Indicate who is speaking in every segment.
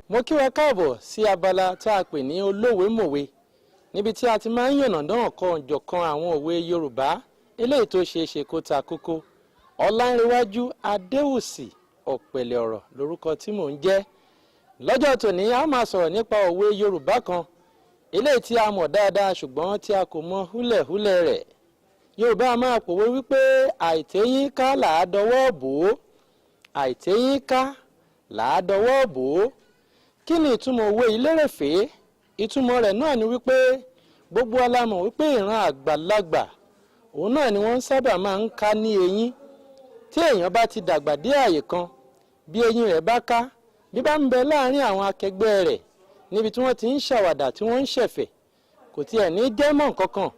Speaker 1: Mo kí wa káàbọ̀ sí abala tá a pè ní Olówe mòwe, níbi tí a ti máa ń yànnàná ọ̀kan àwọn òwe Yorùbá eléyìí tó ṣeé ṣe kó ta kókó. Ọlánrewájú Adéwùsì Ọ̀pẹ̀lẹ̀ ọ̀rọ̀ lórúkọ tí mò ń jẹ́. Lọ́jọ́ tòní a máa sọ̀rọ̀ nípa òwe Yorùbá kan eléyìí tí a mọ̀ dáadáa ṣùgbọ́n tí a kò mọ húlẹ̀húlẹ̀ rẹ̀. Yorùbá máa pòwe wípé àìtéyín ká làá dọwọ́ bò ó, àìtéyín ká làá dọwọ́ bò ó. Kí ni ìtumọ̀ òwe yìí lérèfé? Ìtumọ̀ rẹ̀ náà ni wípé gbogbo wa la mọ̀ wípé ìran àgbàlagbà òun náà ni wọ́n sábà máa ń ká ní eyín. Tí èèyàn bá ti dàgbà dé àyè kan, bí eyín rẹ̀ bá ká, bí bá ń bẹ láàárín àwọn akẹgbẹ́ rẹ̀ níbi tí wọ́n ti ń ṣàwàdà tí wọ́n ń ṣẹ̀fẹ̀, kò tiẹ̀ ní jẹ́ mọ́ nǹkankan,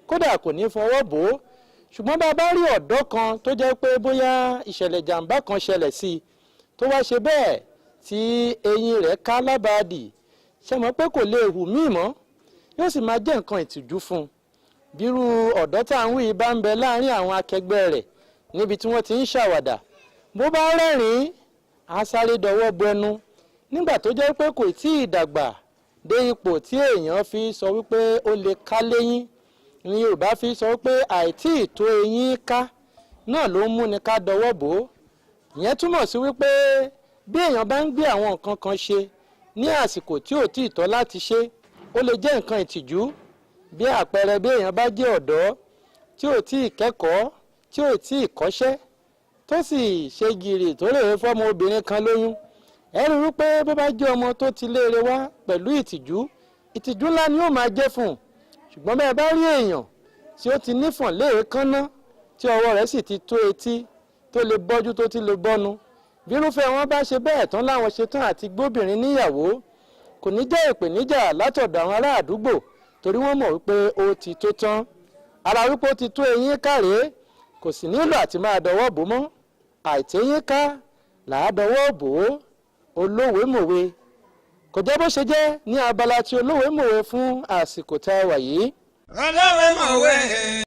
Speaker 1: kódà kò ní fọwọ́ bò ó. Ṣùgbọ́n bá bá rí ọ̀dọ́ kan tó jẹ́ pé bóyá ìṣẹ̀lẹ̀ jàǹbá kan ṣẹlẹ̀ sí i, tó wá ṣe bẹ́ẹ̀ tí eyín rẹ̀ ká lábàádì, ṣe mọ̀ pé kò lè hù míì mọ́, yóò sì máa jẹ́ nǹkan ìtìjú fún un. Bírú ọ̀dọ́ tá à ń wí bá ń bẹ láàárín àwọn akẹgbẹ́ rẹ̀ níbi tí wọ́n ti ń ṣàwàdà, bó bá rẹ́rìn-ín á sáré dọwọ́ bo ẹnu nígbà tó jẹ́ pé kò tí ì dàgbà dé ipò tí èèyàn fi sọ wípé ó lè ká léyín. Ní Yorùbá fi sọ pé àìtí ìtó eyín ká náà ló ń múni ká dọwọ́ bò ó. Ìyẹn túmọ̀ sí wípé bí èèyàn bá ń gbé àwọn nǹkan kan ṣe ní àsìkò tí ò tí ì tọ́ láti ṣe, ó lè jẹ́ nǹkan ìtìjú. Bí àpẹẹrẹ, bí èèyàn bá jẹ́ ọ̀dọ́ tí ò tí ì kẹ́kọ̀ọ́, tí ò tí ì kọ́ṣẹ́, tó sì ṣe gìrì tó lè fọ́mọ obìnrin kan lóyún, ẹ rí wípé bó bá jẹ́ ọmọ tó ti léere wá pẹ̀lú ìtìjú ńlá ni ó máa jẹ́ fún un. Ṣùgbọ́n bẹ́ẹ̀ bá rí èèyàn tí ó ti nífọ̀n léèékánná, tí ọwọ́ rẹ̀ sì ti tó etí, tó lè bọ́jú tó ti lè bọ́nu, bí irúfẹ́ wọn bá ṣe bẹ́ẹ̀ tán láwọn ṣetán àti gbóbìnrin níyàwó, kò ní jẹ́ ìpèníjà látọ̀dọ̀ àwọn ará àdúgbò, torí wọ́n mọ̀ wípé ó ti tó tán. Ara wípé ó ti tó eyín káre, kò sì nílò àti máa dọwọ́ bò mọ́. Àìtéyín ká làá dọwọ́ bò ó. Olówe mòwe. Kò jẹ́ bó ṣe jẹ́ ní abala tí Olówe mòwe fún àsìkò tá a wà yìí.
Speaker 2: Olówe mòwe.